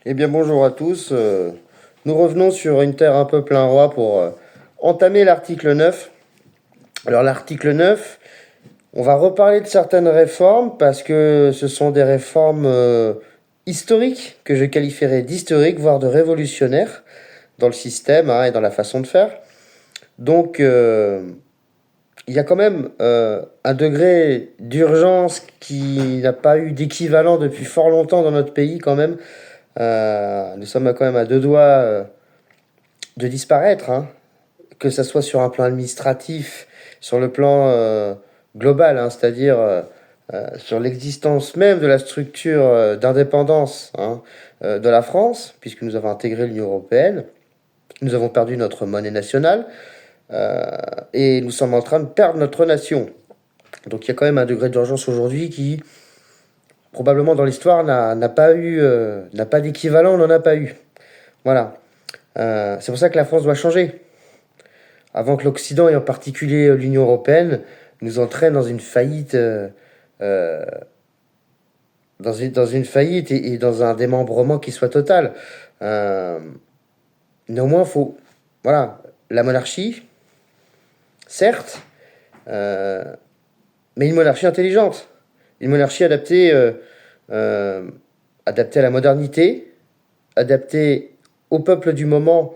Eh bien bonjour à tous. Nous revenons sur une terre un peu plein roi pour entamer l'article 9. Alors l'article 9, on va reparler de certaines réformes parce que ce sont des réformes historiques que je qualifierais d'historiques, voire de révolutionnaires dans le système et dans la façon de faire. Donc il y a quand même un degré d'urgence qui n'a pas eu d'équivalent depuis fort longtemps dans notre pays quand même. Nous sommes quand même à deux doigts de disparaître, hein, que ce soit sur un plan administratif, sur le plan global, hein, c'est-à-dire sur l'existence même de la structure d'indépendance de la France, puisque nous avons intégré l'Union européenne. Nous avons perdu notre monnaie nationale et nous sommes en train de perdre notre nation. Donc il y a quand même un degré d'urgence aujourd'hui qui, probablement dans l'histoire, n'a pas eu, n'a pas d'équivalent, on n'en a pas eu. Voilà. C'est pour ça que la France doit changer. Avant que l'Occident, et en particulier l'Union européenne, nous entraîne dans une faillite, dans une faillite et dans un démembrement qui soit total. Euh, Néanmoins, faut, voilà, la monarchie, certes, euh, mais une monarchie intelligente, une monarchie adaptée, adaptée à la modernité, adaptée au peuple du moment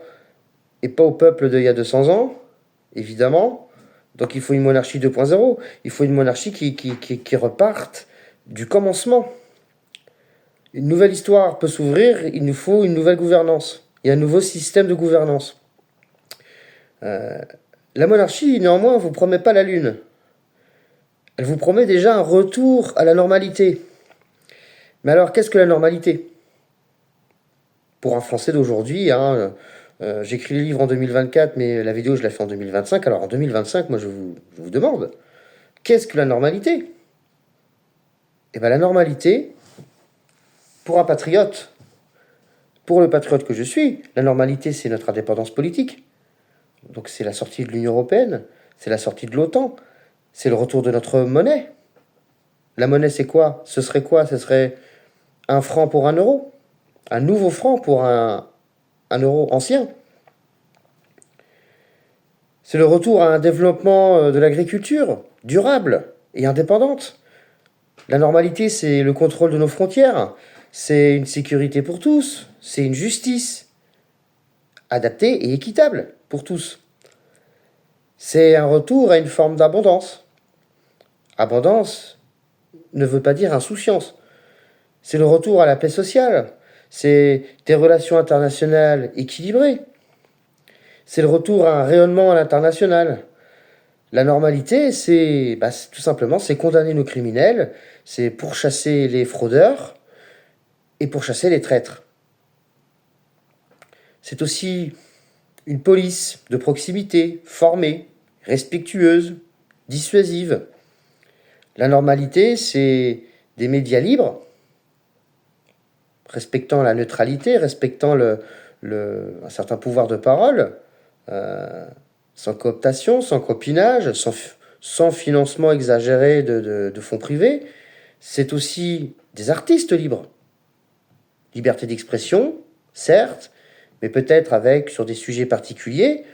et pas au peuple d'il y a 200 ans, évidemment. Donc il faut une monarchie 2.0, il faut une monarchie qui reparte du commencement. Une nouvelle histoire peut s'ouvrir, il nous faut une nouvelle gouvernance et un nouveau système de gouvernance. La monarchie, néanmoins, ne vous promet pas la lune. Elle vous promet déjà un retour à la normalité. Mais alors, qu'est-ce que la normalité? Pour un Français d'aujourd'hui, j'écris le livre en 2024, mais la vidéo, je la fais en 2025. Alors en 2025, moi, je vous demande, qu'est-ce que la normalité? Eh bien, la normalité, pour un patriote, pour le patriote que je suis, la normalité, c'est notre indépendance politique. Donc c'est la sortie de l'Union européenne, c'est la sortie de l'OTAN, c'est le retour de notre monnaie. La monnaie, c'est quoi? Ce serait quoi? Ce serait un franc pour un euro, un nouveau franc pour un euro ancien. C'est le retour à un développement de l'agriculture durable et indépendante. La normalité, c'est le contrôle de nos frontières, c'est une sécurité pour tous, c'est une justice adaptée et équitable pour tous. C'est un retour à une forme d'abondance. Abondance ne veut pas dire insouciance. C'est le retour à la paix sociale. C'est des relations internationales équilibrées. C'est le retour à un rayonnement à l'international. La normalité, c'est tout simplement c'est condamner nos criminels, c'est pourchasser les fraudeurs et pourchasser les traîtres. C'est aussi une police de proximité, formée, respectueuse, dissuasive. La normalité, c'est des médias libres, respectant la neutralité, respectant un certain pouvoir de parole, sans cooptation, sans copinage, sans financement exagéré de fonds privés. C'est aussi des artistes libres. Liberté d'expression, certes, mais peut-être avec, sur des sujets particuliers,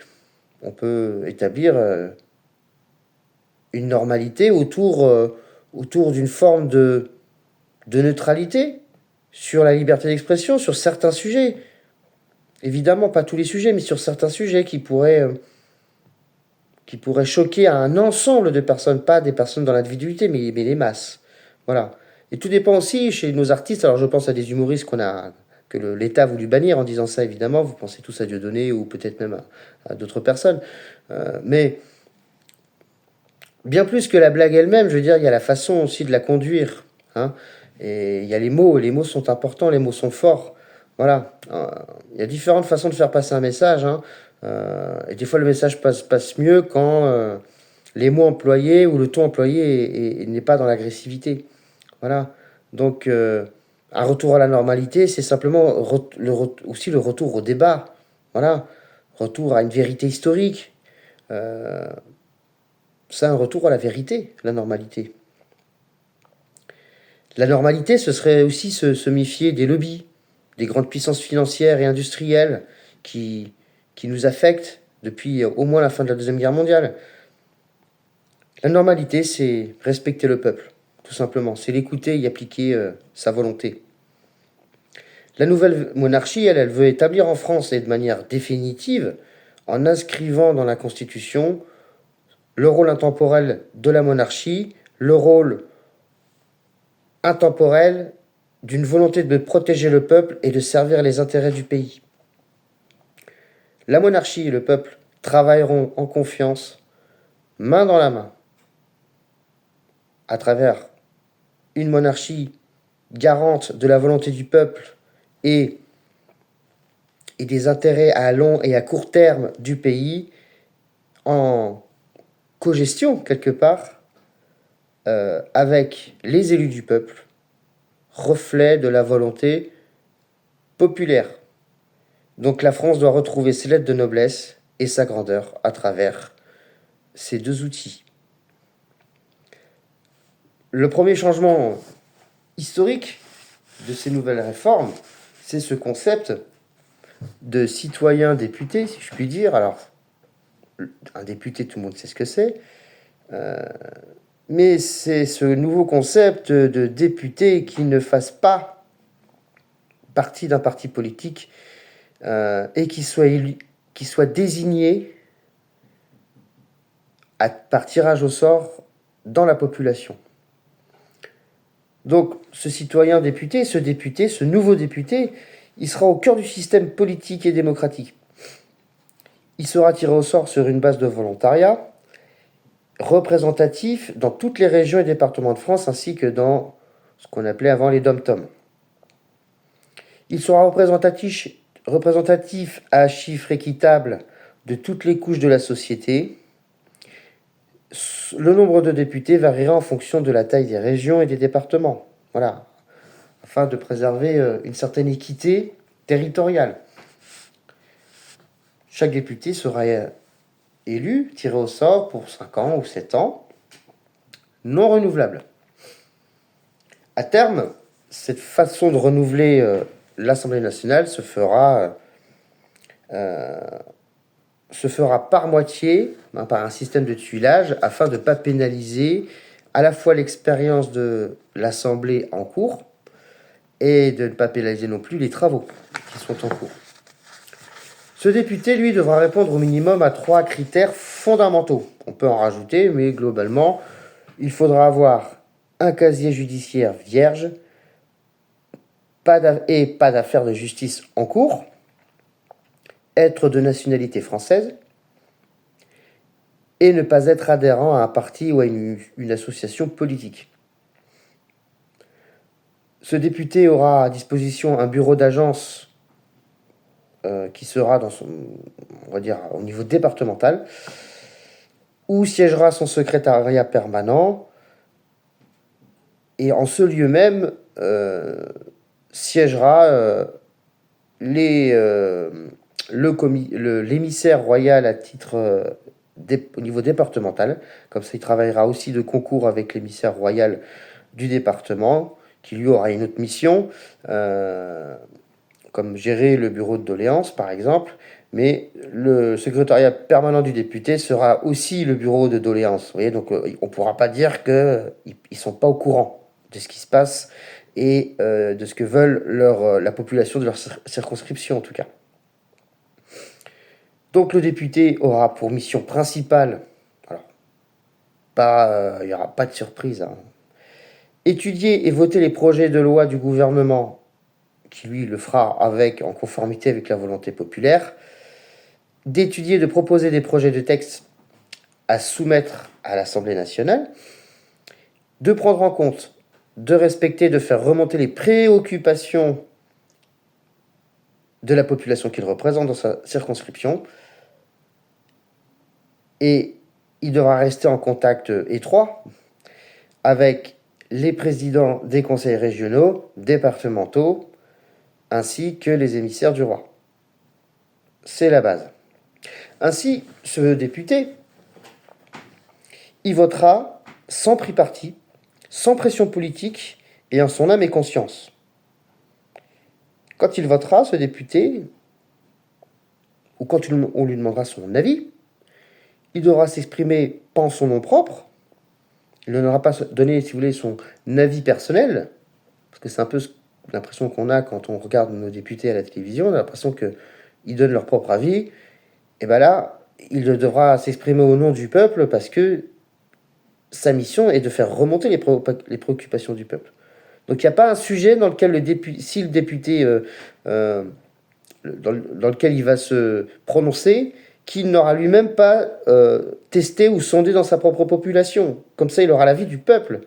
on peut établir une normalité autour d'une forme de neutralité sur la liberté d'expression, sur certains sujets. Évidemment, pas tous les sujets, mais sur certains sujets qui pourraient choquer à un ensemble de personnes, pas des personnes dans l'individualité, mais les masses. Voilà. Et tout dépend aussi chez nos artistes. Alors je pense à des humoristes que l'État a voulu bannir en disant ça, évidemment. Vous pensez tous à Dieudonné ou peut-être même à d'autres personnes. Mais bien plus que la blague elle-même, je veux dire, il y a la façon aussi de la conduire. Hein. Et il y a les mots sont importants, les mots sont forts. Voilà. Il y a différentes façons de faire passer un message. Hein. Et des fois, le message passe mieux quand les mots employés ou le ton employé n'est pas dans l'agressivité. Voilà. Donc, un retour à la normalité, c'est simplement aussi le retour au débat. Voilà. Retour à une vérité historique. C'est un retour à la vérité, la normalité. La normalité, ce serait aussi se méfier des lobbies, des grandes puissances financières et industrielles qui nous affectent depuis au moins la fin de la Deuxième Guerre mondiale. La normalité, c'est respecter le peuple, tout simplement. C'est l'écouter et y appliquer sa volonté. La nouvelle monarchie, elle veut établir en France, et de manière définitive, en inscrivant dans la Constitution le rôle intemporel de la monarchie, le rôle intemporel d'une volonté de protéger le peuple et de servir les intérêts du pays. La monarchie et le peuple travailleront en confiance, main dans la main, à travers une monarchie garante de la volonté du peuple et des intérêts à long et à court terme du pays, en cogestion quelque part avec les élus du peuple, reflet de la volonté populaire. Donc la France doit retrouver ses lettres de noblesse et sa grandeur à travers ces deux outils. Le premier changement historique de ces nouvelles réformes, c'est ce concept de citoyen député, si je puis dire. Alors, un député, tout le monde sait ce que c'est, mais c'est ce nouveau concept de député qui ne fasse pas partie d'un parti politique et qui soit désigné par tirage au sort dans la population. Donc, ce citoyen député, ce nouveau député, il sera au cœur du système politique et démocratique. Il sera tiré au sort sur une base de volontariat, représentatif dans toutes les régions et départements de France, ainsi que dans ce qu'on appelait avant les dom-toms. Il sera représentatif à chiffre équitable de toutes les couches de la société. Le nombre de députés variera en fonction de la taille des régions et des départements. Voilà, afin de préserver une certaine équité territoriale. Chaque député sera élu, tiré au sort pour 5 ans ou 7 ans, non renouvelable. À terme, cette façon de renouveler l'Assemblée nationale se fera par moitié, par un système de tuilage, afin de ne pas pénaliser à la fois l'expérience de l'Assemblée en cours et de ne pas pénaliser non plus les travaux qui sont en cours. Ce député, lui, devra répondre au minimum à 3 critères fondamentaux. On peut en rajouter, mais globalement, il faudra avoir un casier judiciaire vierge, pas d'affaires de justice en cours, être de nationalité française et ne pas être adhérent à un parti ou à une association politique. Ce député aura à disposition un bureau d'agence qui sera on va dire, au niveau départemental, où siégera son secrétariat permanent, et en ce lieu même siégera l'émissaire royal à titre au niveau départemental. Comme ça, il travaillera aussi de concours avec l'émissaire royal du département, qui lui aura une autre mission, comme gérer le bureau de doléances, par exemple. Mais le secrétariat permanent du député sera aussi le bureau de doléances. Vous voyez, donc on ne pourra pas dire qu'ils ne sont pas au courant de ce qui se passe et de ce que veulent la population de leur circonscription, en tout cas. Donc le député aura pour mission principale, alors il n'y aura pas de surprise, étudier et voter les projets de loi du gouvernement, qui lui le fera en conformité avec la volonté populaire, d'étudier, de proposer des projets de texte à soumettre à l'Assemblée nationale, de prendre en compte, de respecter, de faire remonter les préoccupations de la population qu'il représente dans sa circonscription, et il devra rester en contact étroit avec les présidents des conseils régionaux, départementaux, ainsi que les émissaires du roi. C'est la base. Ainsi, ce député, il votera sans pris parti, sans pression politique et en son âme et conscience. Quand il votera, ce député, ou quand on lui demandera son avis, il devra s'exprimer pas en son nom propre, il n'aura pas donné, si vous voulez, son avis personnel, parce que c'est un peu l'impression qu'on a quand on regarde nos députés à la télévision, on a l'impression qu'ils donnent leur propre avis, et bien là, il devra s'exprimer au nom du peuple, parce que sa mission est de faire remonter les préoccupations du peuple. Donc il n'y a pas un sujet dans lequel si le député dans lequel il va se prononcer, qu'il n'aura lui-même pas testé ou sondé dans sa propre population. Comme ça, il aura l'avis du peuple.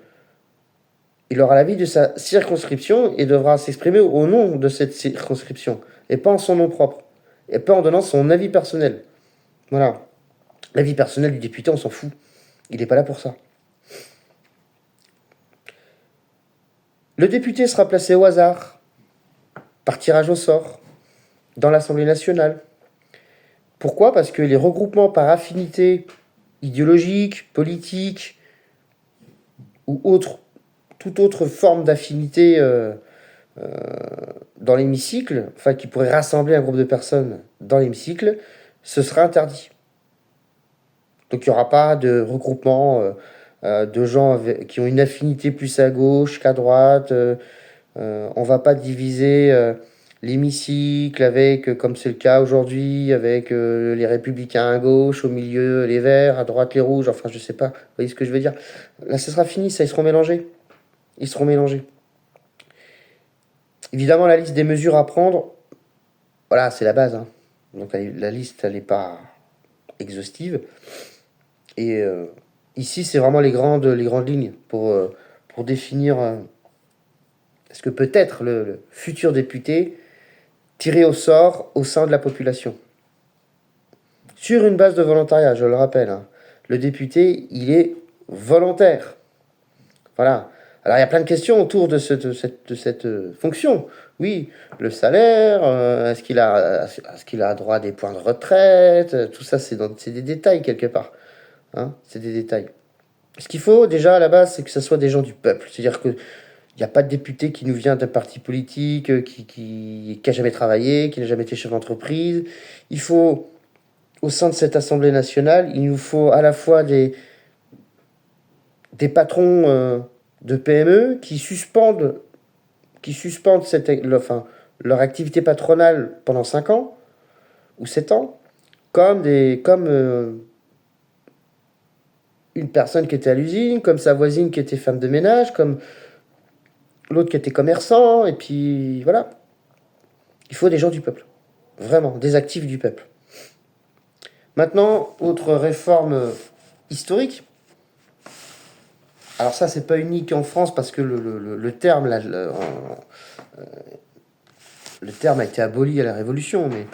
Il aura l'avis de sa circonscription et devra s'exprimer au nom de cette circonscription, et pas en son nom propre, et pas en donnant son avis personnel. Voilà. L'avis personnel du député, on s'en fout. Il n'est pas là pour ça. Le député sera placé au hasard, par tirage au sort, dans l'Assemblée nationale. Pourquoi ? Parce que les regroupements par affinité idéologique, politique ou toute autre forme d'affinité dans l'hémicycle, enfin qui pourrait rassembler un groupe de personnes dans l'hémicycle, ce sera interdit. Donc il n'y aura pas de regroupement de gens qui ont une affinité plus à gauche qu'à droite. On ne va pas diviser l'hémicycle avec, comme c'est le cas aujourd'hui, avec les républicains à gauche, au milieu les verts, à droite les rouges, enfin je sais pas, vous voyez ce que je veux dire. Là ce sera fini, ça, ils seront mélangés. Ils seront mélangés. Évidemment, la liste des mesures à prendre, voilà, c'est la base. Hein. Donc la liste, elle n'est pas exhaustive. Et ici, c'est vraiment les grandes lignes pour définir ce que peut être le futur député tiré au sort au sein de la population. Sur une base de volontariat, je le rappelle. Hein. Le député, il est volontaire. Voilà. Alors, il y a plein de questions autour de cette fonction. Oui, le salaire, est-ce qu'il a droit à des points de retraite, tout ça, c'est des détails quelque part. Hein, c'est des détails. Ce qu'il faut déjà à la base, c'est que ce soit des gens du peuple. C'est-à-dire qu'il n'y a pas de député qui nous vient d'un parti politique, qui n'a jamais travaillé, qui n'a jamais été chef d'entreprise. Il faut, au sein de cette Assemblée nationale, il nous faut à la fois des patrons de PME qui suspendent leur activité patronale pendant 5 ans ou 7 ans, comme une personne qui était à l'usine, comme sa voisine qui était femme de ménage, comme l'autre qui était commerçant, et puis voilà. Il faut des gens du peuple. Vraiment, des actifs du peuple. Maintenant, autre réforme historique. Alors ça, c'est pas unique en France parce que le terme, là, le terme a été aboli à la Révolution, mais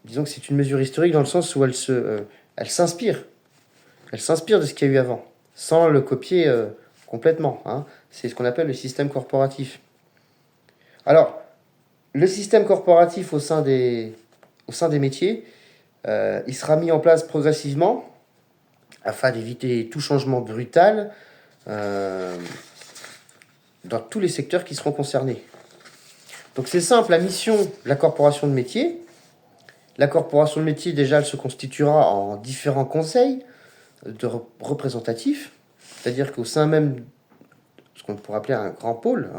disons que c'est une mesure historique dans le sens où elle s'inspire. Elle s'inspire de ce qu'il y a eu avant, sans le copier complètement. Hein. C'est ce qu'on appelle le système corporatif. Alors, le système corporatif au sein des métiers, il sera mis en place progressivement afin d'éviter tout changement brutal dans tous les secteurs qui seront concernés. Donc c'est simple, la mission de la corporation de métier. La corporation de métier, déjà, elle se constituera en différents conseils représentatifs, c'est-à-dire qu'au sein même de ce qu'on pourrait appeler un grand pôle,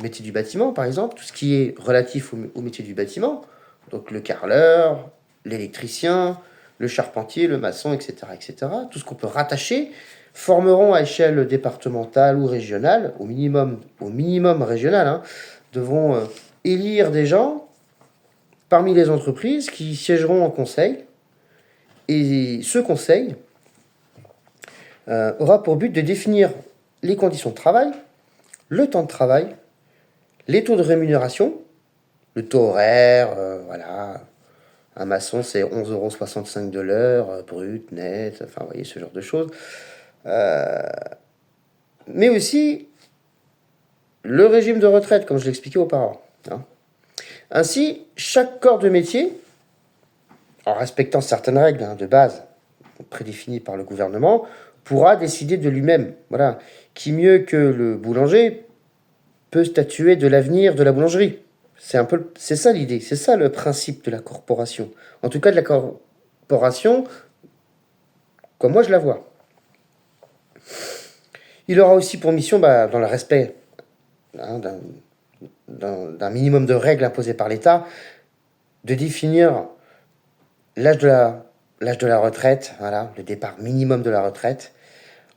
métier du bâtiment par exemple, tout ce qui est relatif au métier du bâtiment, donc le carreleur, l'électricien, le charpentier, le maçon, etc., tout ce qu'on peut rattacher, formeront à échelle départementale ou régionale, au minimum régional, devront élire des gens parmi les entreprises qui siégeront en conseil. Et ce conseil aura pour but de définir les conditions de travail, le temps de travail, les taux de rémunération, le taux horaire, voilà. Un maçon, c'est 11,65 € de l'heure, brut, net, enfin, vous voyez, ce genre de choses. Mais aussi le régime de retraite, comme je l'expliquais auparavant. Hein. Ainsi, chaque corps de métier, en respectant certaines règles de base prédéfinies par le gouvernement, pourra décider de lui-même. Voilà. Qui mieux que le boulanger peut statuer de l'avenir de la boulangerie. C'est ça l'idée, c'est ça le principe de la corporation. En tout cas de la corporation, comme moi je la vois. Il aura aussi pour mission, dans le respect hein, d'un minimum de règles imposées par l'État, de définir l'âge de la retraite, voilà, le départ minimum de la retraite,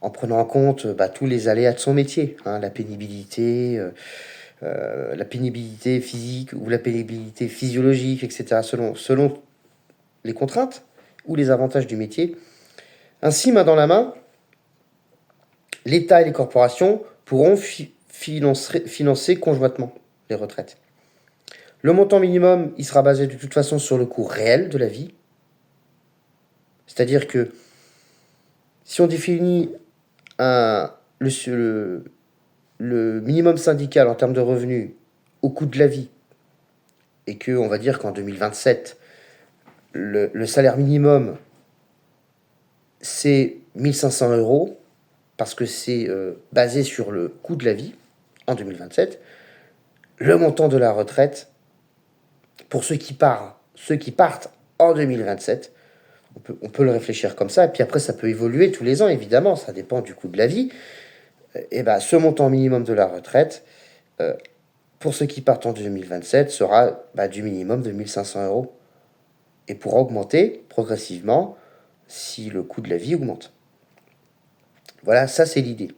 en prenant en compte tous les aléas de son métier, hein, la pénibilité physique ou la pénibilité physiologique, etc., selon les contraintes ou les avantages du métier. Ainsi, main dans la main, l'État et les corporations pourront financer conjointement les retraites. Le montant minimum, il sera basé de toute façon sur le coût réel de la vie. C'est-à-dire que si on définit le minimum syndical en termes de revenus au coût de la vie, et qu'on va dire qu'en 2027, le salaire minimum, c'est 1500 euros, parce que c'est basé sur le coût de la vie en 2027, le montant de la retraite, pour ceux qui partent en 2027, on peut le réfléchir comme ça, et puis après ça peut évoluer tous les ans, évidemment, ça dépend du coût de la vie. Et ce montant minimum de la retraite, pour ceux qui partent en 2027, sera du minimum de 1500 euros, et pourra augmenter progressivement si le coût de la vie augmente. Voilà, ça c'est l'idée.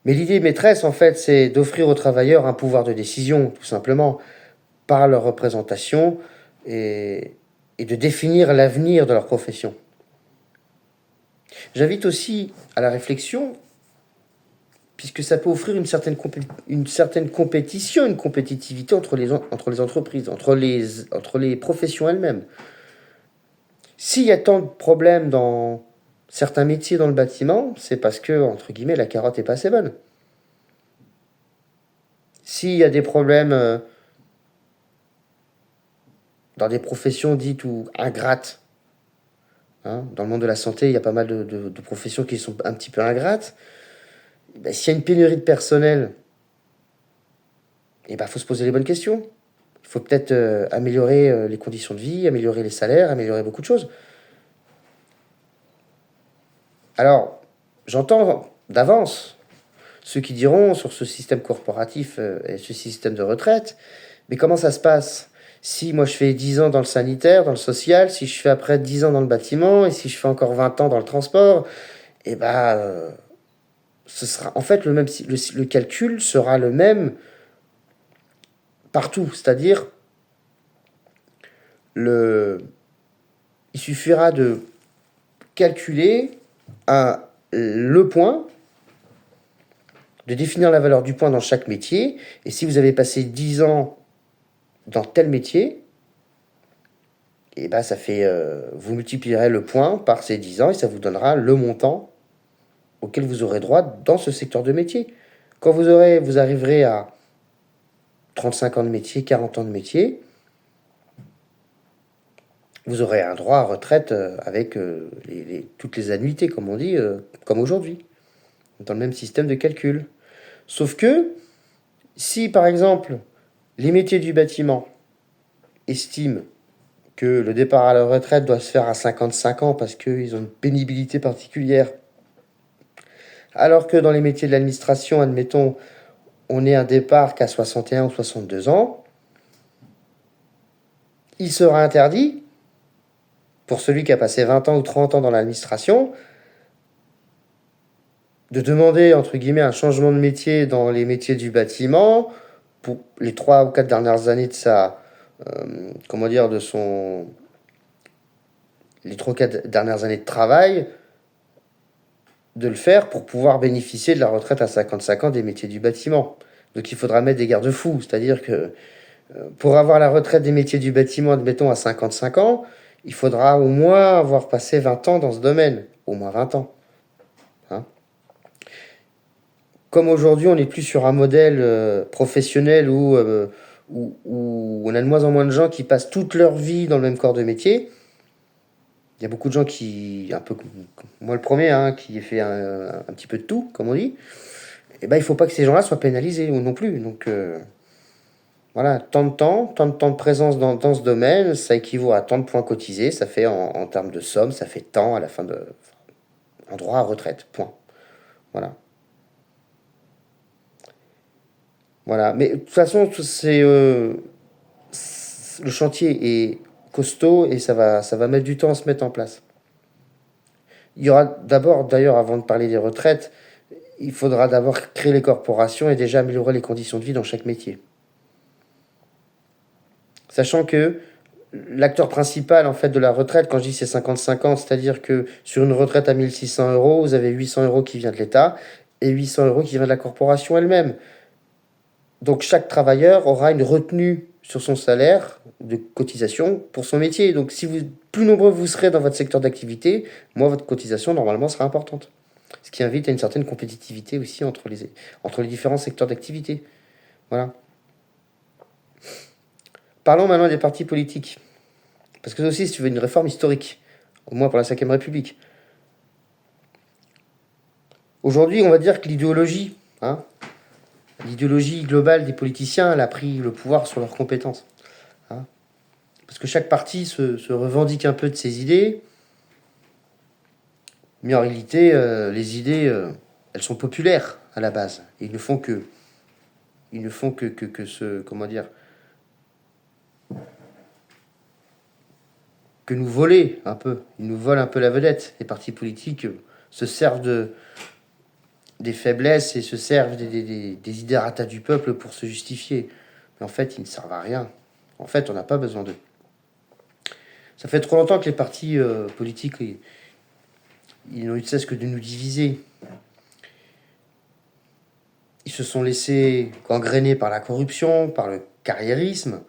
Mais l'idée maîtresse, en fait, c'est d'offrir aux travailleurs un pouvoir de décision, tout simplement, par leur représentation, et de définir l'avenir de leur profession. J'invite aussi à la réflexion, puisque ça peut offrir une certaine compétition, une compétitivité entre les entreprises, entre les professions elles-mêmes. S'il y a tant de problèmes dans certains métiers dans le bâtiment, c'est parce que, entre guillemets, la carotte n'est pas assez bonne. S'il y a des problèmes dans des professions dites ou ingrates, hein, dans le monde de la santé, il y a pas mal de professions qui sont un petit peu ingrates. S'il y a une pénurie de personnel, faut se poser les bonnes questions. Il faut peut-être améliorer les conditions de vie, améliorer les salaires, améliorer beaucoup de choses. Alors, j'entends d'avance ceux qui diront sur ce système corporatif et ce système de retraite, mais comment ça se passe? Si moi je fais 10 ans dans le sanitaire, dans le social, si je fais après 10 ans dans le bâtiment, et si je fais encore 20 ans dans le transport, ce sera en fait le calcul sera le même partout, c'est-à-dire il suffira de calculer le point, de définir la valeur du point dans chaque métier, et si vous avez passé 10 ans dans tel métier, ça fait vous multiplierez le point par ces 10 ans et ça vous donnera le montant auquel vous aurez droit dans ce secteur de métier. Quand vous arriverez à 35 ans de métier, 40 ans de métier, vous aurez un droit à retraite avec toutes les annuités, comme on dit, comme aujourd'hui, dans le même système de calcul. Sauf que, si par exemple, les métiers du bâtiment estiment que le départ à la retraite doit se faire à 55 ans parce qu'ils ont une pénibilité particulière, alors que dans les métiers de l'administration, admettons, on est un départ qu'à 61 ou 62 ans, il sera interdit, pour celui qui a passé 20 ans ou 30 ans dans l'administration, de demander, entre guillemets, un changement de métier dans les métiers du bâtiment pour les 3 ou 4 dernières années de les 3 ou 4 dernières années de travail, de le faire pour pouvoir bénéficier de la retraite à 55 ans des métiers du bâtiment. Donc il faudra mettre des garde-fous, c'est-à-dire que pour avoir la retraite des métiers du bâtiment, admettons, à 55 ans, il faudra au moins avoir passé 20 ans dans ce domaine, au moins 20 ans. Hein. Comme aujourd'hui, on n'est plus sur un modèle professionnel où on a de moins en moins de gens qui passent toute leur vie dans le même corps de métier. Il y a beaucoup de gens qui, un peu comme moi le premier, qui fait un petit peu de tout, comme on dit. et ben, il ne faut pas que ces gens-là soient pénalisés ou non plus. Donc voilà, tant de temps de présence dans ce domaine, ça équivaut à tant de points cotisés, ça fait en termes de somme, ça fait tant à la fin de... en droit à retraite, point. Voilà. Voilà, mais de toute façon, le chantier est costaud et ça va mettre du temps à se mettre en place. Il y aura d'abord, d'ailleurs, avant de parler des retraites, il faudra d'abord créer les corporations et déjà améliorer les conditions de vie dans chaque métier. Sachant que l'acteur principal en fait de la retraite, quand je dis c'est 50-50, c'est-à-dire que sur une retraite à 1600 euros, vous avez 800 euros qui vient de l'État et 800 euros qui vient de la corporation elle-même. Donc chaque travailleur aura une retenue sur son salaire de cotisation pour son métier. Donc si vous, plus nombreux vous serez dans votre secteur d'activité, moins votre cotisation normalement sera importante. Ce qui invite à une certaine compétitivité aussi entre les différents secteurs d'activité. Voilà. Parlons maintenant des partis politiques. Parce que aussi, si tu veux une réforme historique, au moins pour la Ve République. Aujourd'hui, on va dire que l'idéologie globale des politiciens, elle a pris le pouvoir sur leurs compétences. Hein. Parce que chaque parti se revendique un peu de ses idées, mais en réalité, les idées, elles sont populaires à la base. Et ils ne font que comment dire, que nous voler un peu. Ils nous volent un peu la vedette. Les partis politiques se servent des faiblesses et se servent des idératas du peuple pour se justifier. Mais en fait, ils ne servent à rien. En fait, on n'a pas besoin d'eux. Ça fait trop longtemps que les partis politiques, ils n'ont eu de cesse que de nous diviser. Ils se sont laissés gangréner par la corruption, par le carriérisme,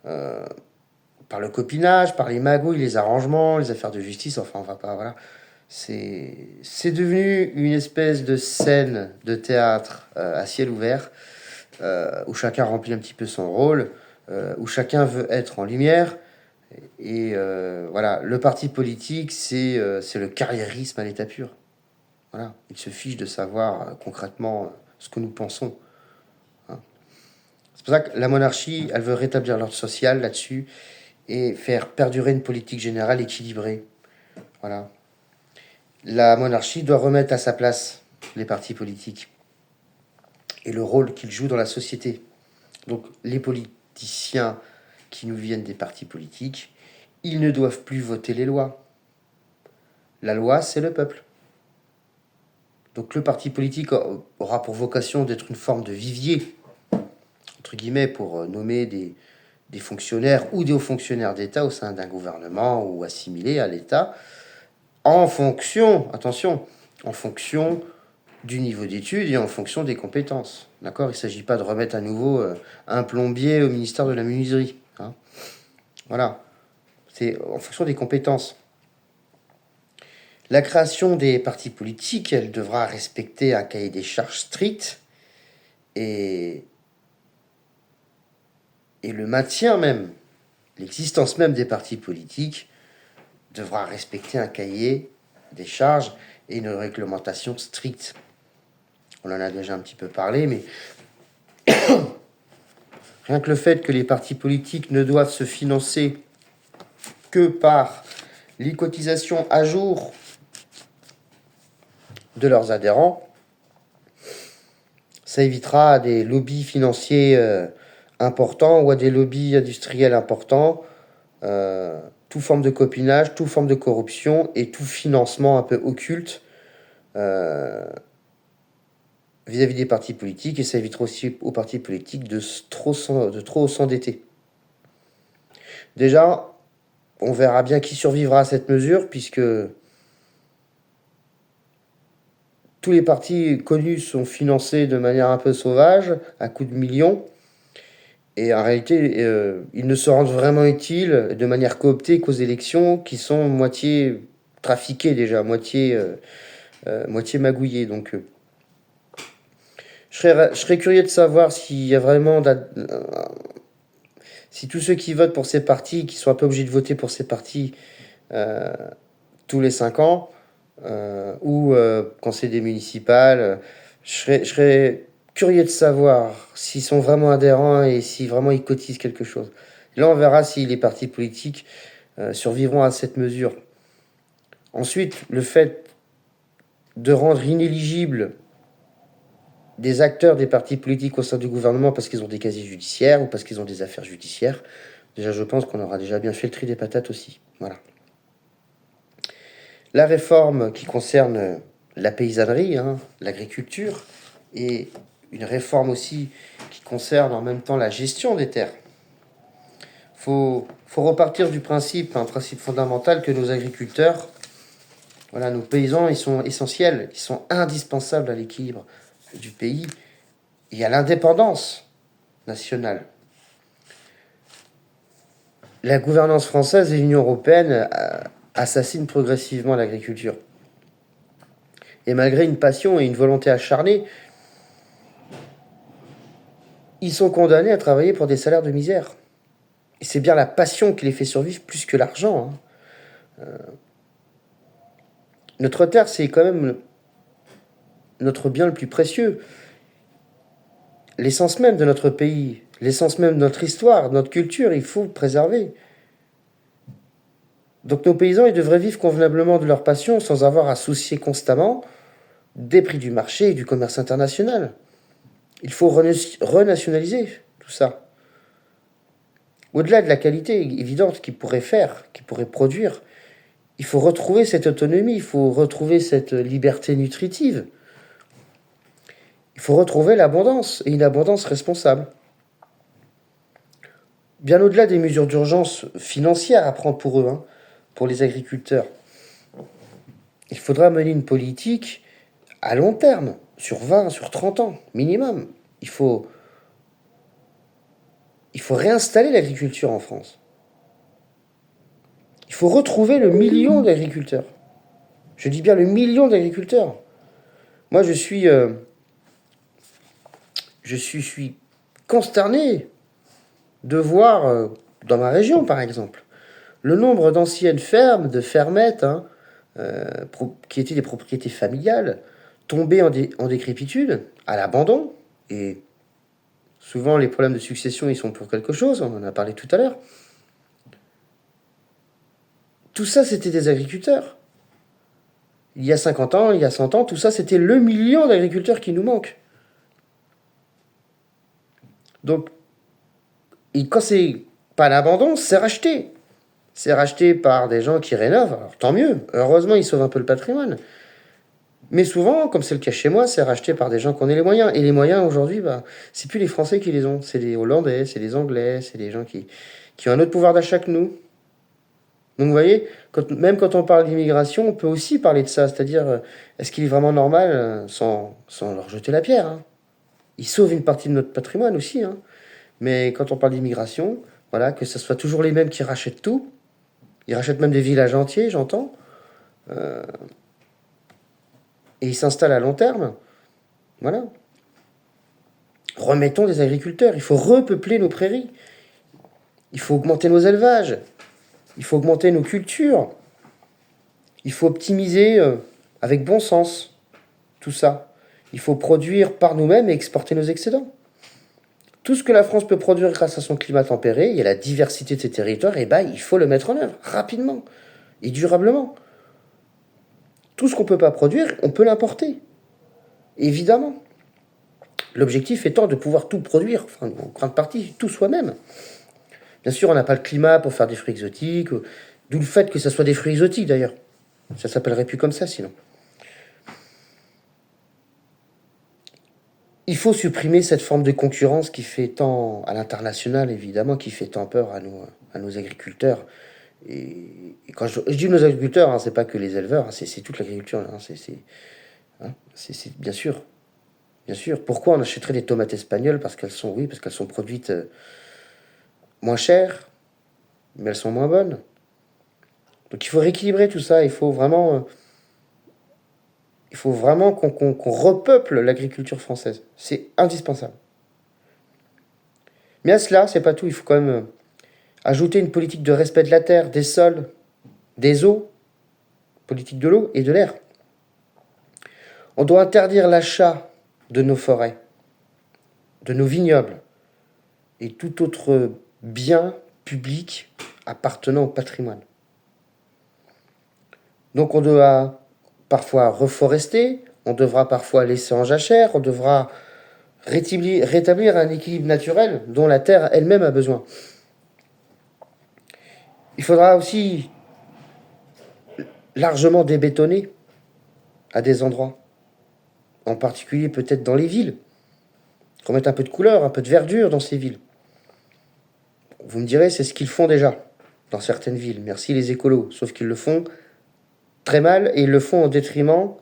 par le copinage, par les magouilles, les arrangements, les affaires de justice. Enfin, on va pas... Voilà. C'est devenu une espèce de scène de théâtre à ciel ouvert, où chacun remplit un petit peu son rôle, où chacun veut être en lumière. Et voilà, le parti politique, c'est le carriérisme à l'état pur. Voilà, il se fiche de savoir concrètement ce que nous pensons. Hein. C'est pour ça que la monarchie, elle veut rétablir l'ordre social là-dessus et faire perdurer une politique générale équilibrée. Voilà. La monarchie doit remettre à sa place les partis politiques et le rôle qu'ils jouent dans la société. Donc les politiciens qui nous viennent des partis politiques, ils ne doivent plus voter les lois. La loi, c'est le peuple. Donc le parti politique aura pour vocation d'être une forme de vivier, entre guillemets, pour nommer des fonctionnaires ou des hauts fonctionnaires d'État au sein d'un gouvernement ou assimilés à l'État, en fonction, attention, en fonction du niveau d'études et en fonction des compétences. D'accord ? Il ne s'agit pas de remettre à nouveau un plombier au ministère de la menuiserie. Hein. Voilà. C'est en fonction des compétences. La création des partis politiques, elle devra respecter un cahier des charges strict et le maintien même, l'existence même des partis politiques devra respecter un cahier des charges et une réglementation stricte. On en a déjà un petit peu parlé, mais rien que le fait que les partis politiques ne doivent se financer que par les cotisations à jour de leurs adhérents, ça évitera à des lobbies financiers importants ou à des lobbies industriels importants toute forme de copinage, toute forme de corruption et tout financement un peu occulte vis-à-vis des partis politiques, et ça évitera aussi aux partis politiques de trop s'endetter. Déjà, on verra bien qui survivra à cette mesure, puisque tous les partis connus sont financés de manière un peu sauvage, à coups de millions, et en réalité, ils ne se rendent vraiment utiles de manière cooptée qu'aux élections qui sont moitié trafiquées déjà, moitié magouillées. Donc, je serais curieux de savoir s'il y a vraiment... si tous ceux qui votent pour ces partis, qui sont un peu obligés de voter pour ces partis tous les 5 ans, ou quand c'est des municipales, Je serais curieux de savoir s'ils sont vraiment adhérents et si vraiment ils cotisent quelque chose. Là, on verra si les partis politiques survivront à cette mesure. Ensuite, le fait de rendre inéligibles des acteurs des partis politiques au sein du gouvernement parce qu'ils ont des casiers judiciaires ou parce qu'ils ont des affaires judiciaires, déjà, je pense qu'on aura déjà bien fait le tri des patates aussi. Voilà. La réforme qui concerne la paysannerie, hein, l'agriculture, et une réforme aussi qui concerne en même temps la gestion des terres. Faut repartir du principe, un principe fondamental, que nos agriculteurs, voilà, nos paysans, ils sont essentiels, ils sont indispensables à l'équilibre du pays et à l'indépendance nationale. La gouvernance française et l'Union européenne assassinent progressivement l'agriculture. Et malgré une passion et une volonté acharnée, ils sont condamnés à travailler pour des salaires de misère. Et c'est bien la passion qui les fait survivre plus que l'argent. Notre terre, c'est quand même notre bien le plus précieux. L'essence même de notre pays, l'essence même de notre histoire, de notre culture, il faut le préserver. Donc nos paysans, ils devraient vivre convenablement de leur passion sans avoir à soucier constamment des prix du marché et du commerce international. Il faut renationaliser tout ça. Au-delà de la qualité évidente qu'ils pourraient faire, qu'ils pourraient produire, il faut retrouver cette autonomie, il faut retrouver cette liberté nutritive. Il faut retrouver l'abondance, et une abondance responsable. Bien au-delà des mesures d'urgence financières à prendre pour eux, pour les agriculteurs, il faudra mener une politique à long terme, sur 20, sur 30 ans, minimum. Il faut réinstaller l'agriculture en France. Il faut retrouver le million d'agriculteurs. Je dis bien le million d'agriculteurs. Moi, je suis consterné de voir, dans ma région par exemple, le nombre d'anciennes fermes, de fermettes, qui étaient des propriétés familiales, tombées en décrépitude, à l'abandon. Et souvent, les problèmes de succession, ils sont pour quelque chose, on en a parlé tout à l'heure. Tout ça, c'était des agriculteurs. Il y a 50 ans, il y a 100 ans, tout ça, c'était le million d'agriculteurs qui nous manque. Donc, et quand c'est pas l'abandon, c'est racheté. C'est racheté par des gens qui rénovent, alors tant mieux. Heureusement, ils sauvent un peu le patrimoine. Mais souvent, comme c'est le cas chez moi, c'est racheté par des gens qui ont les moyens. Et les moyens, aujourd'hui, c'est plus les Français qui les ont. C'est les Hollandais, c'est les Anglais, c'est des gens qui ont un autre pouvoir d'achat que nous. Donc vous voyez, même quand on parle d'immigration, on peut aussi parler de ça. C'est-à-dire, est-ce qu'il est vraiment normal, sans leur jeter la pierre, Ils sauvent une partie de notre patrimoine aussi. Mais quand on parle d'immigration, voilà, que ce soit toujours les mêmes qui rachètent tout. Ils rachètent même des villages entiers, j'entends. Et ils s'installent à long terme. Voilà. Remettons des agriculteurs. Il faut repeupler nos prairies. Il faut augmenter nos élevages. Il faut augmenter nos cultures. Il faut optimiser avec bon sens tout ça. Il faut produire par nous-mêmes et exporter nos excédents. Tout ce que la France peut produire grâce à son climat tempéré et à la diversité de ses territoires, il faut le mettre en œuvre rapidement et durablement. Tout ce qu'on ne peut pas produire, on peut l'importer. Évidemment. L'objectif étant de pouvoir tout produire, enfin, en grande partie, tout soi-même. Bien sûr, on n'a pas le climat pour faire des fruits exotiques, d'où le fait que ça soit des fruits exotiques d'ailleurs. Ça s'appellerait plus comme ça sinon. Il faut supprimer cette forme de concurrence qui fait tant, à l'international évidemment, qui fait tant peur à nos agriculteurs. Et quand je dis nos agriculteurs, c'est pas que les éleveurs, c'est toute l'agriculture. C'est bien sûr. Bien sûr. Pourquoi on achèterait des tomates espagnoles? Parce qu'elles sont produites moins chères, mais elles sont moins bonnes. Donc il faut rééquilibrer tout ça. Il faut vraiment qu'on repeuple l'agriculture française. C'est indispensable. Mais à cela, c'est pas tout. Il faut quand même ajouter une politique de respect de la terre, des sols, des eaux, politique de l'eau et de l'air. On doit interdire l'achat de nos forêts, de nos vignobles et tout autre bien public appartenant au patrimoine. Donc on doit parfois reforester, on devra parfois laisser en jachère, on devra rétablir un équilibre naturel dont la Terre elle-même a besoin. Il faudra aussi largement débétonner à des endroits, en particulier peut-être dans les villes, remettre un peu de couleur, un peu de verdure dans ces villes. Vous me direz, c'est ce qu'ils font déjà dans certaines villes. Merci les écolos, sauf qu'ils le font très mal et ils le font au détriment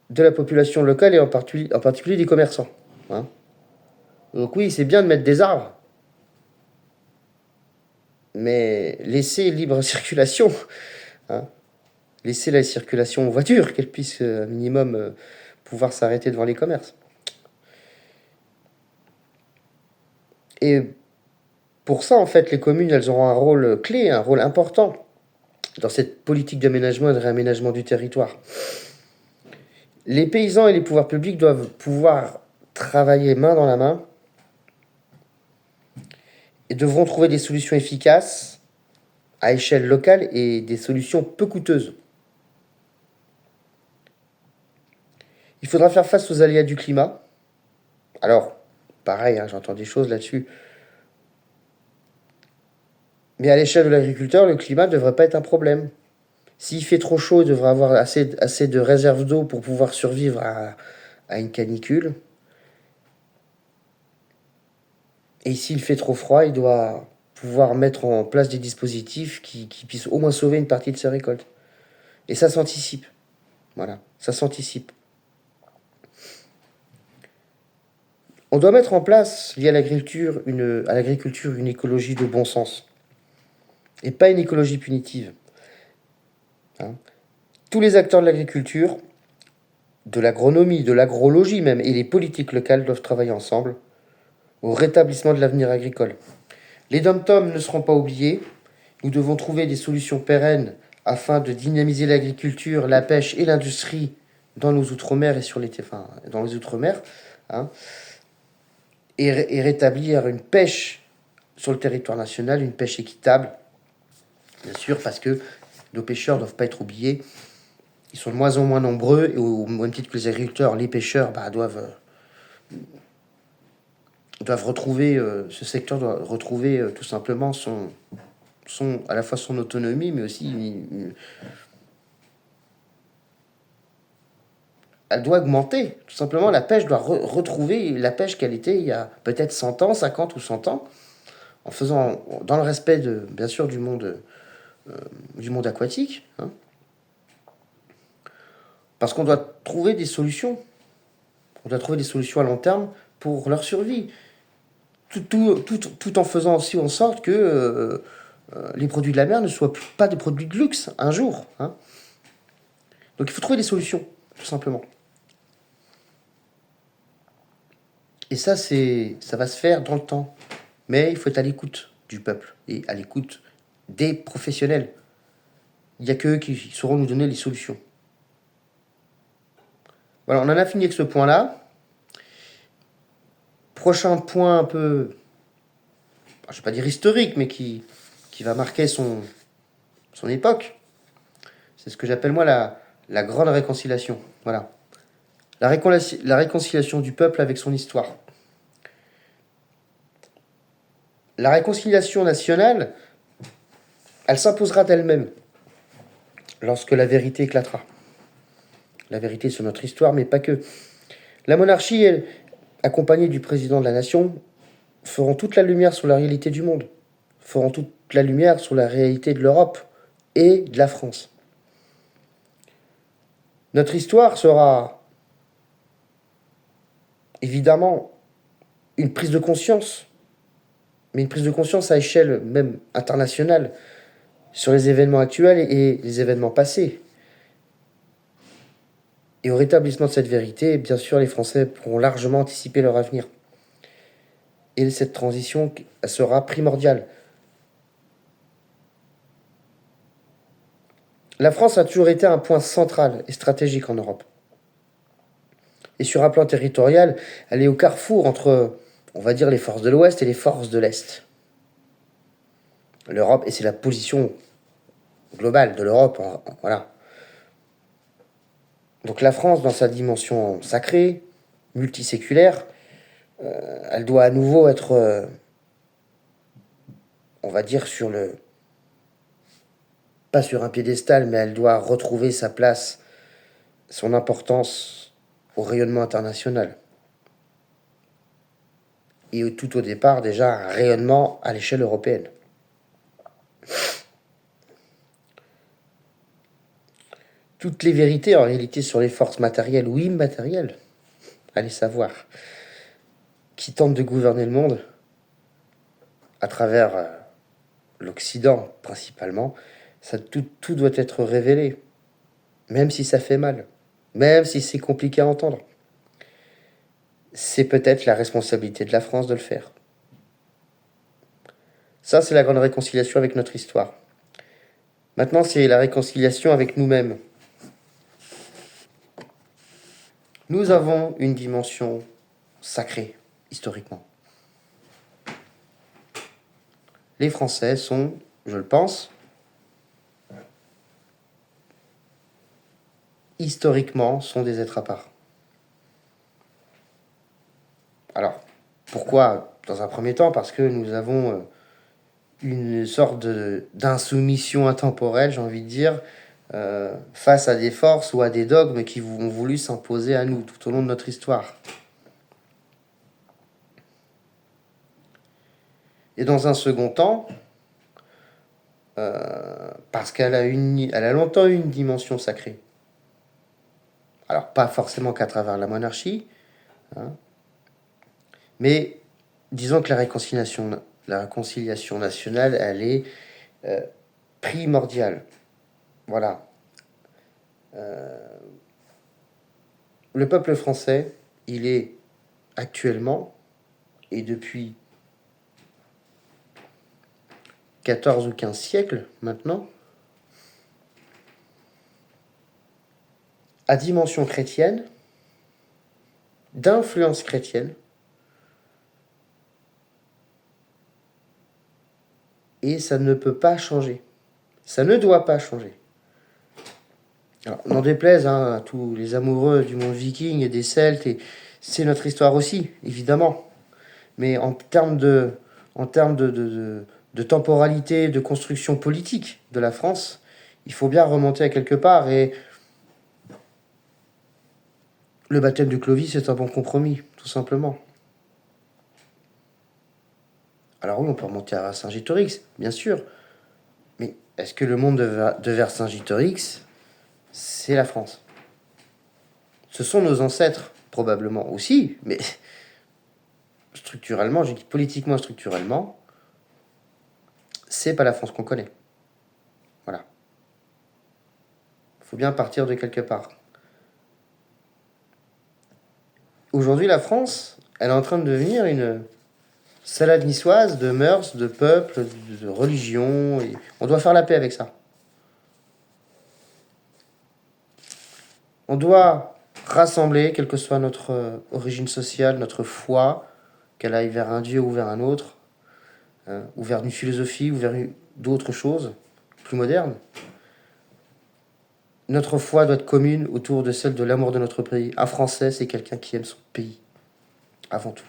de la population locale et en particulier des commerçants. Hein. Donc oui, c'est bien de mettre des arbres, mais laissez libre circulation. Hein. Laissez la circulation aux voitures, qu'elles puissent un minimum pouvoir s'arrêter devant les commerces. Et pour ça, en fait, les communes, elles auront un rôle clé, un rôle important dans cette politique d'aménagement et de réaménagement du territoire. Les paysans et les pouvoirs publics doivent pouvoir travailler main dans la main et devront trouver des solutions efficaces à échelle locale et des solutions peu coûteuses. Il faudra faire face aux aléas du climat. Alors, pareil, hein, j'entends des choses là-dessus. Mais à l'échelle de l'agriculteur, le climat ne devrait pas être un problème. S'il fait trop chaud, il devrait avoir assez de réserves d'eau pour pouvoir survivre à une canicule. Et s'il fait trop froid, il doit pouvoir mettre en place des dispositifs qui puissent au moins sauver une partie de ses récoltes. Et ça s'anticipe. Voilà, ça s'anticipe. On doit mettre en place, lié à l'agriculture, une écologie de bon sens. Et pas une écologie punitive. Hein. Tous les acteurs de l'agriculture, de l'agronomie, de l'agrologie même, et les politiques locales doivent travailler ensemble au rétablissement de l'avenir agricole. Les dom-toms ne seront pas oubliés. Nous devons trouver des solutions pérennes afin de dynamiser l'agriculture, la pêche et l'industrie dans nos outre-mer et dans les outre-mer, hein, et rétablir une pêche sur le territoire national, une pêche équitable, bien sûr, parce que nos pêcheurs ne doivent pas être oubliés. Ils sont de moins en moins nombreux, et au même titre que les agriculteurs, les pêcheurs doivent retrouver, ce secteur doit retrouver tout simplement à la fois son autonomie, mais aussi elle doit augmenter. Tout simplement, la pêche doit retrouver la pêche qu'elle était il y a peut-être 100 ans, 50 ou 100 ans, en faisant, dans le respect, bien sûr, du monde aquatique. Hein, parce qu'on doit trouver des solutions. On doit trouver des solutions à long terme pour leur survie. Tout en faisant aussi en sorte que les produits de la mer ne soient pas des produits de luxe un jour. Hein. Donc il faut trouver des solutions, tout simplement. Et ça va se faire dans le temps. Mais il faut être à l'écoute du peuple et à l'écoute des professionnels. Il n'y a qu'eux qui sauront nous donner les solutions. Voilà, on en a fini avec ce point-là. Prochain point un peu, je ne vais pas dire historique, mais qui va marquer son époque. C'est ce que j'appelle moi la grande réconciliation. Voilà. La réconciliation du peuple avec son histoire. La réconciliation nationale, elle s'imposera d'elle-même lorsque la vérité éclatera. La vérité sur notre histoire, mais pas que. La monarchie, elle, accompagnée du président de la nation, feront toute la lumière sur la réalité du monde, feront toute la lumière sur la réalité de l'Europe et de la France. Notre histoire sera évidemment une prise de conscience, mais une prise de conscience à échelle même internationale sur les événements actuels et les événements passés. Et au rétablissement de cette vérité, bien sûr, les Français pourront largement anticiper leur avenir. Et cette transition sera primordiale. La France a toujours été un point central et stratégique en Europe. Et sur un plan territorial, elle est au carrefour entre, on va dire, les forces de l'Ouest et les forces de l'Est. L'Europe, et c'est la position globale de l'Europe, voilà. Donc la France, dans sa dimension sacrée, multiséculaire, elle doit à nouveau être, on va dire, pas sur un piédestal, mais elle doit retrouver sa place, son importance au rayonnement international. Et tout au départ, déjà, un rayonnement à l'échelle européenne. Toutes les vérités, en réalité, sur les forces matérielles ou immatérielles, allez savoir, qui tentent de gouverner le monde, à travers l'Occident principalement, tout doit être révélé, même si ça fait mal, même si c'est compliqué à entendre. C'est peut-être la responsabilité de la France de le faire. Ça, c'est la grande réconciliation avec notre histoire. Maintenant, c'est la réconciliation avec nous-mêmes. Nous avons une dimension sacrée, historiquement. Les Français sont, je le pense, historiquement, sont des êtres à part. Alors, pourquoi? Dans un premier temps, parce que nous avons une sorte d'insoumission intemporelle, j'ai envie de dire, face à des forces ou à des dogmes qui ont voulu s'imposer à nous tout au long de notre histoire. Et dans un second temps, parce qu'elle a longtemps eu une dimension sacrée. Alors, pas forcément qu'à travers la monarchie, hein, mais disons que la réconciliation nationale, elle est primordiale. Voilà. Le peuple français, il est actuellement, et depuis 14 ou 15 siècles maintenant, à dimension chrétienne, d'influence chrétienne, et ça ne peut pas changer. Ça ne doit pas changer. Alors, n'en déplaise à tous les amoureux du monde viking et des Celtes, et c'est notre histoire aussi, évidemment. Mais en termes de temporalité, de construction politique de la France, il faut bien remonter à quelque part. Et le baptême de Clovis est un bon compromis, tout simplement. Alors oui, on peut remonter à Vercingétorix, bien sûr. Mais est-ce que le monde de Vercingétorix, c'est la France? Ce sont nos ancêtres, probablement aussi, mais structurellement, je dis politiquement, structurellement, c'est pas la France qu'on connaît. Voilà. Il faut bien partir de quelque part. Aujourd'hui, la France, elle est en train de devenir une salade niçoise de mœurs, de peuples, de religions. Et on doit faire la paix avec ça. On doit rassembler, quelle que soit notre origine sociale, notre foi, qu'elle aille vers un Dieu ou vers un autre, ou vers une philosophie, ou vers d'autres choses plus modernes. Notre foi doit être commune autour de celle de l'amour de notre pays. Un Français, c'est quelqu'un qui aime son pays, avant tout.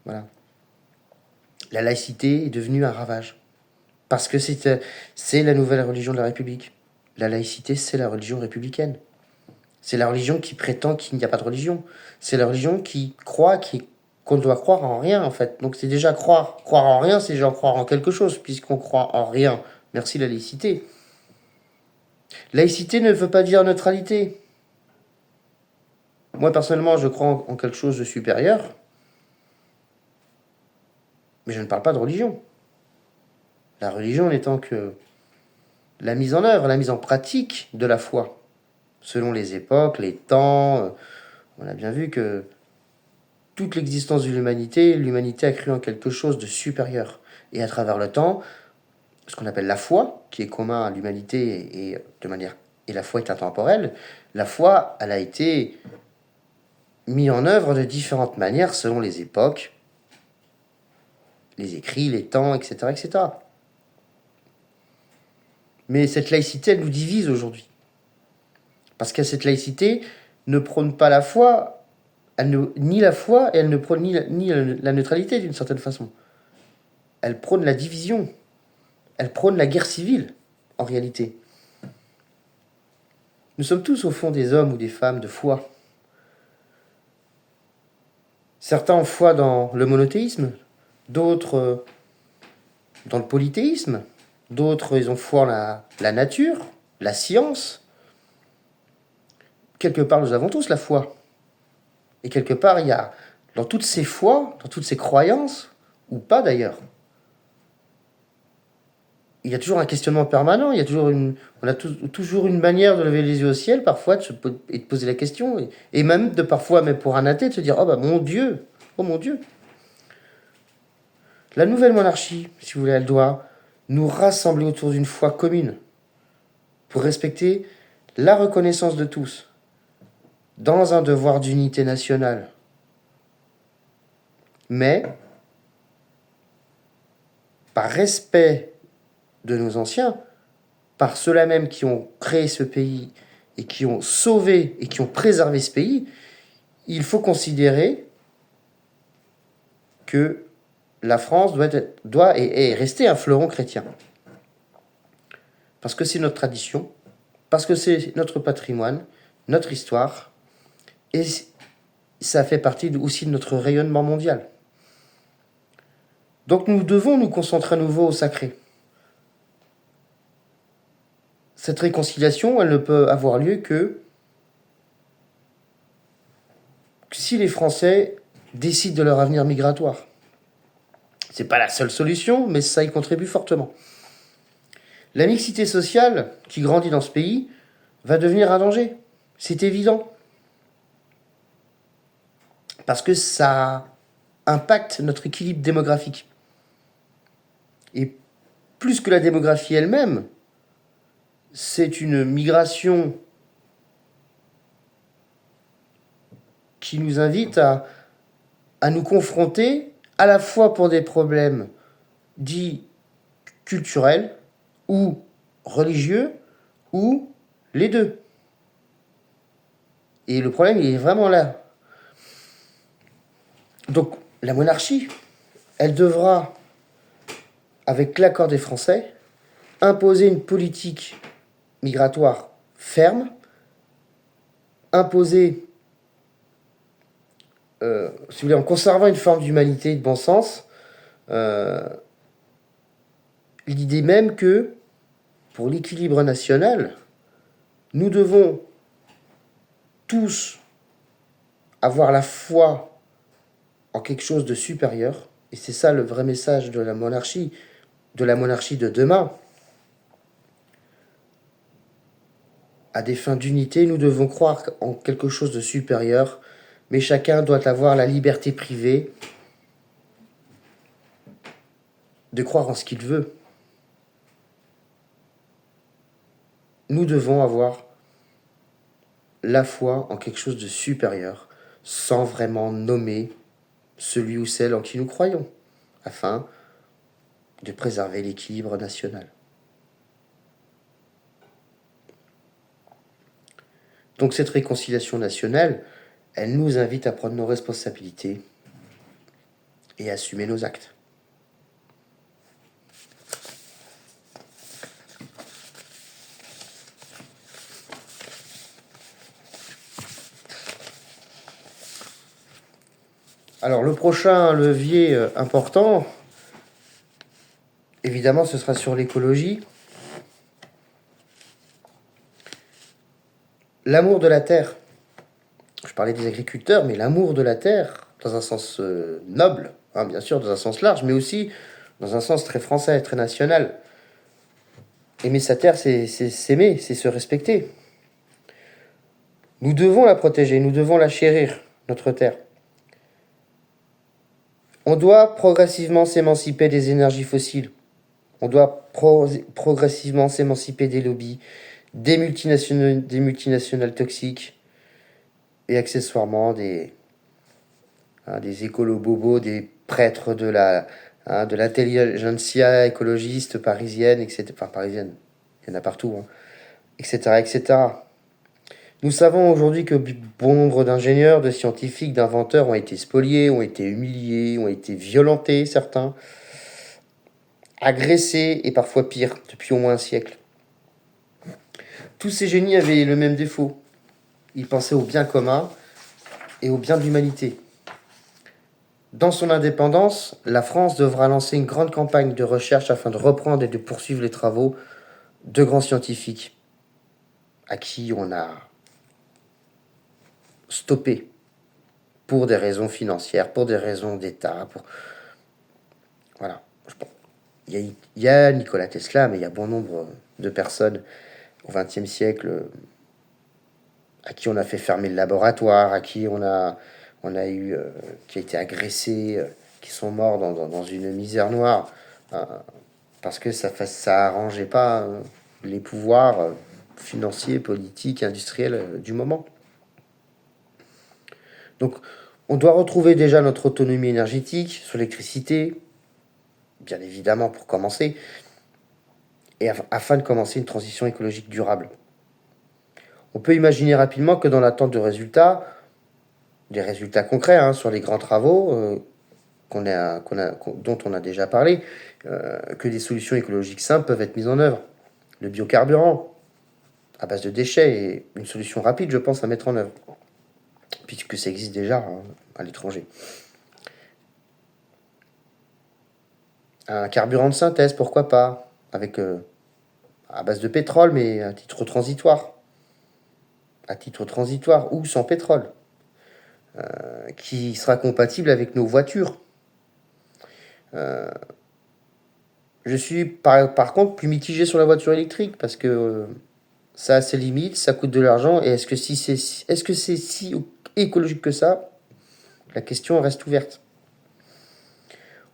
Voilà. La laïcité est devenue un ravage. Parce que c'est la nouvelle religion de la République. La laïcité, c'est la religion républicaine. C'est la religion qui prétend qu'il n'y a pas de religion. C'est la religion qui croit qu'on ne doit croire en rien, en fait. Donc c'est déjà croire. Croire en rien, c'est déjà croire en quelque chose, puisqu'on croit en rien. Merci la laïcité. Laïcité ne veut pas dire neutralité. Moi, personnellement, je crois en quelque chose de supérieur. Mais je ne parle pas de religion. La religion n'étant que la mise en œuvre, la mise en pratique de la foi. Selon les époques, les temps, on a bien vu que toute l'existence de l'humanité a cru en quelque chose de supérieur. Et à travers le temps, ce qu'on appelle la foi, qui est commun à l'humanité et la foi est intemporelle, la foi, elle a été mis en œuvre de différentes manières selon les époques, les écrits, les temps, etc., etc. Mais cette laïcité, elle nous divise aujourd'hui. Parce que cette laïcité ne prône pas la foi, ni la foi, et elle ne prône ni la neutralité d'une certaine façon. Elle prône la division. Elle prône la guerre civile, en réalité. Nous sommes tous au fond des hommes ou des femmes de foi. Certains ont foi dans le monothéisme, d'autres dans le polythéisme, d'autres ils ont foi en la nature, la science. Quelque part, nous avons tous la foi. Et quelque part, il y a, dans toutes ces foi, dans toutes ces croyances, ou pas d'ailleurs, il y a toujours un questionnement permanent, il y a toujours on a toujours une manière de lever les yeux au ciel, parfois, et de poser la question, et même de parfois, même pour un athée, de se dire, oh bah mon Dieu, oh mon Dieu. La nouvelle monarchie, si vous voulez, elle doit nous rassembler autour d'une foi commune, pour respecter la reconnaissance de tous, dans un devoir d'unité nationale. Mais, par respect de nos anciens, par ceux-là même qui ont créé ce pays et qui ont sauvé et qui ont préservé ce pays, il faut considérer que la France doit et rester un fleuron chrétien. Parce que c'est notre tradition, parce que c'est notre patrimoine, notre histoire, et ça fait partie aussi de notre rayonnement mondial. Donc nous devons nous concentrer à nouveau au sacré. Cette réconciliation, elle ne peut avoir lieu que si les Français décident de leur avenir migratoire. C'est pas la seule solution, mais ça y contribue fortement. La mixité sociale qui grandit dans ce pays va devenir un danger. C'est évident. Parce que ça impacte notre équilibre démographique. Et plus que la démographie elle-même, c'est une migration qui nous invite à nous confronter à la fois pour des problèmes dits culturels ou religieux ou les deux. Et le problème, il est vraiment là. Donc la monarchie, elle devra, avec l'accord des Français, imposer une politique migratoire ferme, imposer, si vous voulez, en conservant une forme d'humanité et de bon sens, l'idée même que, pour l'équilibre national, nous devons tous avoir la foi en quelque chose de supérieur, et c'est ça le vrai message de la monarchie de demain. À des fins d'unité, nous devons croire en quelque chose de supérieur, mais chacun doit avoir la liberté privée de croire en ce qu'il veut. Nous devons avoir la foi en quelque chose de supérieur, sans vraiment nommer celui ou celle en qui nous croyons, afin de préserver l'équilibre national. Donc cette réconciliation nationale, elle nous invite à prendre nos responsabilités et à assumer nos actes. Alors le prochain levier important, évidemment, ce sera sur l'écologie. L'amour de la terre. Je parlais des agriculteurs, mais l'amour de la terre, dans un sens noble, hein, bien sûr, dans un sens large, mais aussi dans un sens très français, très national. Aimer sa terre, c'est s'aimer, c'est se respecter. Nous devons la protéger, nous devons la chérir, notre terre. On doit progressivement s'émanciper des énergies fossiles. On doit progressivement s'émanciper des lobbies, des multinationales toxiques et accessoirement des hein, des écolos bobos, des prêtres de l'intelligentsia écologiste parisienne, etc. Enfin, parisienne, il y en a partout, hein, etc., etc. Nous savons aujourd'hui que bon nombre d'ingénieurs, de scientifiques, d'inventeurs ont été spoliés, ont été humiliés, ont été violentés, certains, agressés et parfois pire, depuis au moins un siècle. Tous ces génies avaient le même défaut. Ils pensaient au bien commun et au bien de l'humanité. Dans son indépendance, la France devra lancer une grande campagne de recherche afin de reprendre et de poursuivre les travaux de grands scientifiques à qui on a stoppé pour des raisons financières, pour des raisons d'État. Voilà. Il y a Nikola Tesla, mais il y a bon nombre de personnes au XXe siècle à qui on a fait fermer le laboratoire, à qui on a eu, qui a été agressé, qui sont morts dans une misère noire, parce que ça arrangeait pas les pouvoirs financiers, politiques, industriels du moment. Donc, on doit retrouver déjà notre autonomie énergétique sur l'électricité, bien évidemment pour commencer, et afin de commencer une transition écologique durable. On peut imaginer rapidement que dans l'attente de résultats, des résultats concrets hein, sur les grands travaux dont on a déjà parlé, que des solutions écologiques simples peuvent être mises en œuvre. Le biocarburant, à base de déchets, est une solution rapide, je pense, à mettre en œuvre, puisque ça existe déjà hein, à l'étranger. Un carburant de synthèse, pourquoi pas, avec à base de pétrole, mais à titre transitoire. Ou sans pétrole, qui sera compatible avec nos voitures. Je suis par contre plus mitigé sur la voiture électrique parce que ça a ses limites, ça coûte de l'argent. Et est-ce que c'est si écologique que ça? La question reste ouverte.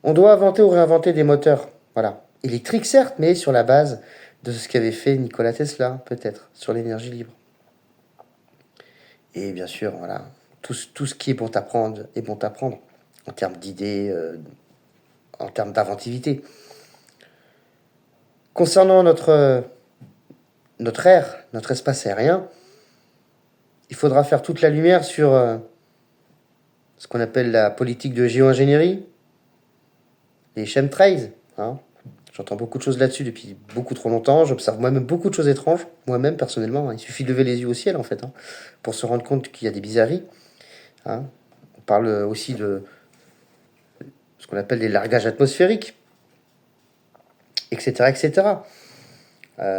On doit inventer ou réinventer des moteurs, voilà, électriques certes, mais sur la base de ce qu'avait fait Nikola Tesla, peut-être, sur l'énergie libre. Et bien sûr, voilà, tout ce qui est bon à prendre est bon à prendre en termes d'idées, en termes d'inventivité. Concernant notre air, notre espace aérien, il faudra faire toute la lumière sur ce qu'on appelle la politique de géo-ingénierie, les chemtrails. Hein. J'entends beaucoup de choses là-dessus depuis beaucoup trop longtemps. J'observe moi-même beaucoup de choses étranges, moi-même personnellement. Hein. Il suffit de lever les yeux au ciel, en fait, hein, pour se rendre compte qu'il y a des bizarreries. Hein. On parle aussi de ce qu'on appelle les largages atmosphériques, etc., etc.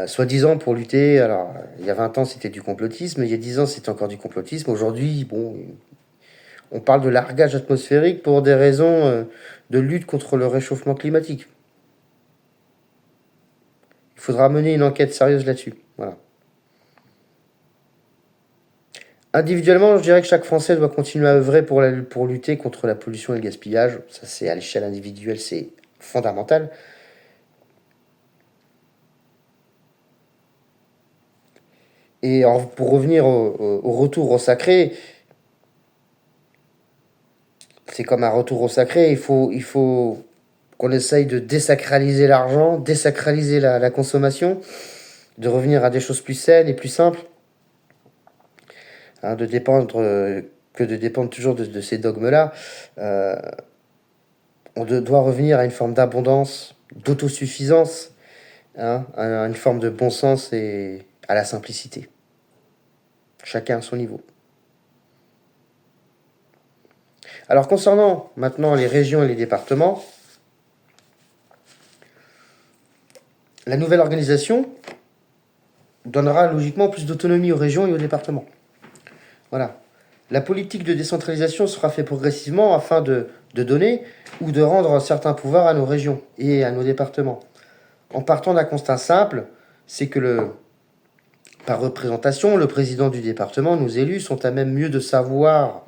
Soi-disant pour lutter, alors il y a 20 ans c'était du complotisme, il y a 10 ans c'était encore du complotisme, aujourd'hui bon, on parle de largage atmosphérique pour des raisons de lutte contre le réchauffement climatique. Il faudra mener une enquête sérieuse là-dessus. Voilà. Individuellement, je dirais que chaque Français doit continuer à œuvrer pour lutter contre la pollution et le gaspillage. Ça c'est à l'échelle individuelle, c'est fondamental. Et pour revenir au retour au sacré, c'est comme un retour au sacré. Il faut qu'on essaye de désacraliser l'argent, désacraliser la consommation, de revenir à des choses plus saines et plus simples, hein, que de dépendre toujours de ces dogmes-là. On doit revenir à une forme d'abondance, d'autosuffisance, hein, à une forme de bon sens et à la simplicité. Chacun à son niveau. Alors concernant maintenant les régions et les départements, la nouvelle organisation donnera logiquement plus d'autonomie aux régions et aux départements. Voilà. La politique de décentralisation sera faite progressivement afin de donner ou de rendre certains pouvoirs à nos régions et à nos départements. En partant d'un constat simple, c'est que par représentation, le président du département, nos élus, sont à même mieux de savoir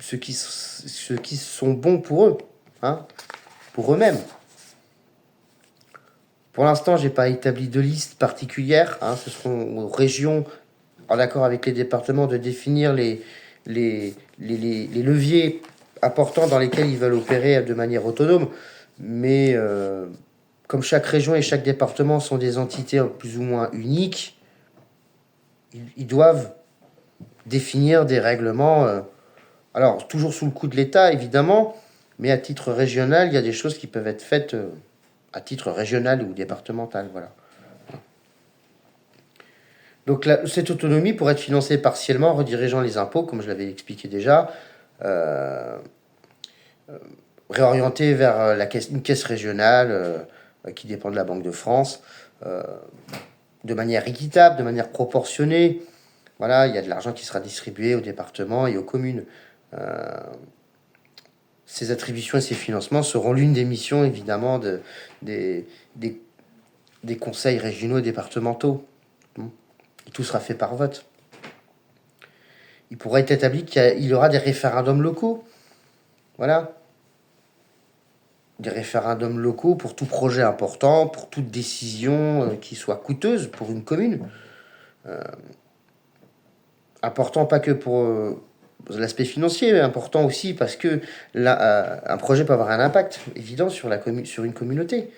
ce qui sont bons pour eux, hein, pour eux-mêmes. Pour l'instant, je n'ai pas établi de liste particulière. Hein, ce seront aux régions, en accord avec les départements, de définir les les leviers importants dans lesquels ils veulent opérer de manière autonome. Mais comme chaque région et chaque département sont des entités plus ou moins uniques, ils doivent définir des règlements, alors toujours sous le coup de l'État évidemment, mais à titre régional, il y a des choses qui peuvent être faites à titre régional ou départemental. Voilà. Donc cette autonomie pourrait être financée partiellement en redirigeant les impôts, comme je l'avais expliqué déjà, réorientée vers une caisse régionale qui dépend de la Banque de France, de manière équitable, de manière proportionnée. Voilà, il y a de l'argent qui sera distribué aux départements et aux communes. Ces attributions et ces financements seront l'une des missions, évidemment, des conseils régionaux et départementaux. Et tout sera fait par vote. Il pourrait être établi qu'il y aura des référendums locaux. Voilà. Des référendums locaux pour tout projet important, pour toute décision qui soit coûteuse pour une commune. Important pas que pour l'aspect financier, mais important aussi parce que un projet peut avoir un impact évident sur une communauté.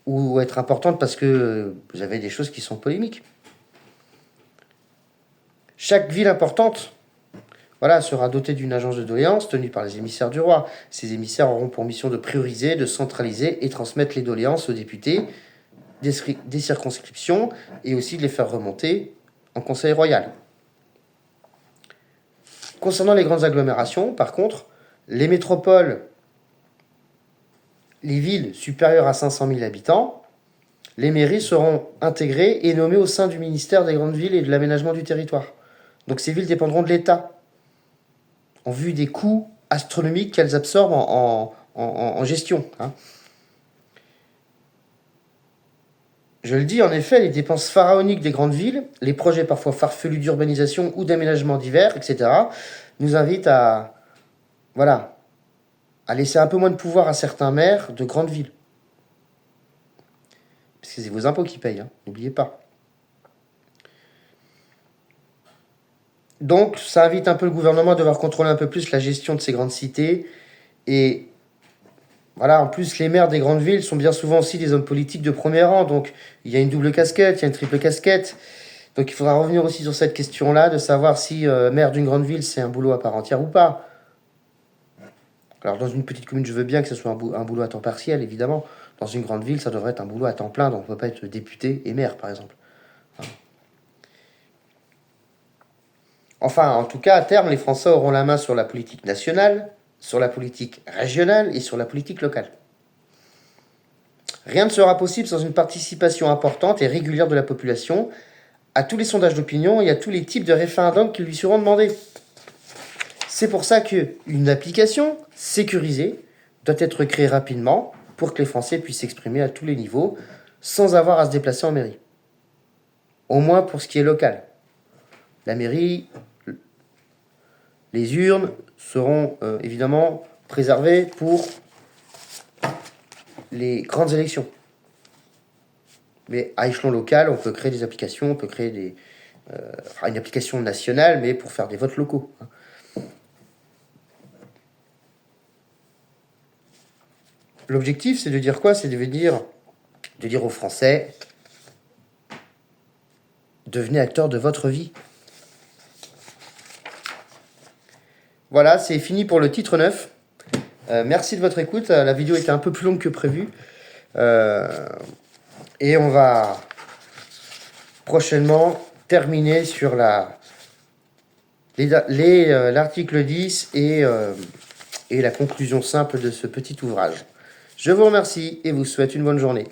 Ou être importante parce que vous avez des choses qui sont polémiques. Chaque ville importante, voilà, sera dotée d'une agence de doléances tenue par les émissaires du roi. Ces émissaires auront pour mission de prioriser, de centraliser et transmettre les doléances aux députés des circonscriptions et aussi de les faire remonter en conseil royal. Concernant les grandes agglomérations, par contre, les métropoles, les villes supérieures à 500 000 habitants, les mairies seront intégrées et nommées au sein du ministère des grandes villes et de l'aménagement du territoire. Donc ces villes dépendront de l'État, en vue des coûts astronomiques qu'elles absorbent en gestion. Je le dis, en effet, les dépenses pharaoniques des grandes villes, les projets parfois farfelus d'urbanisation ou d'aménagement divers, etc., nous invitent à laisser un peu moins de pouvoir à certains maires de grandes villes. Parce que c'est vos impôts qui payent, n'oubliez pas. Donc, ça invite un peu le gouvernement à devoir contrôler un peu plus la gestion de ces grandes cités. Et voilà, en plus, les maires des grandes villes sont bien souvent aussi des hommes politiques de premier rang. Donc, il y a une double casquette, il y a une triple casquette. Donc, il faudra revenir aussi sur cette question-là, de savoir si maire d'une grande ville, c'est un boulot à part entière ou pas. Alors, dans une petite commune, je veux bien que ce soit un boulot à temps partiel, évidemment. Dans une grande ville, ça devrait être un boulot à temps plein, donc on ne peut pas être député et maire, par exemple. Enfin, en tout cas, à terme, les Français auront la main sur la politique nationale, sur la politique régionale et sur la politique locale. Rien ne sera possible sans une participation importante et régulière de la population à tous les sondages d'opinion et à tous les types de référendums qui lui seront demandés. C'est pour ça qu'une application sécurisée doit être créée rapidement pour que les Français puissent s'exprimer à tous les niveaux sans avoir à se déplacer en mairie. Au moins pour ce qui est local. La mairie, les urnes seront évidemment préservées pour les grandes élections. Mais à échelon local, on peut créer des applications, on peut créer une application nationale, mais pour faire des votes locaux. L'objectif, c'est de dire quoi? C'est de dire aux Français, devenez acteurs de votre vie. Voilà, c'est fini pour le titre 9. Merci de votre écoute. La vidéo était un peu plus longue que prévu. Et on va prochainement terminer sur l'article 10 et la conclusion simple de ce petit ouvrage. Je vous remercie et vous souhaite une bonne journée.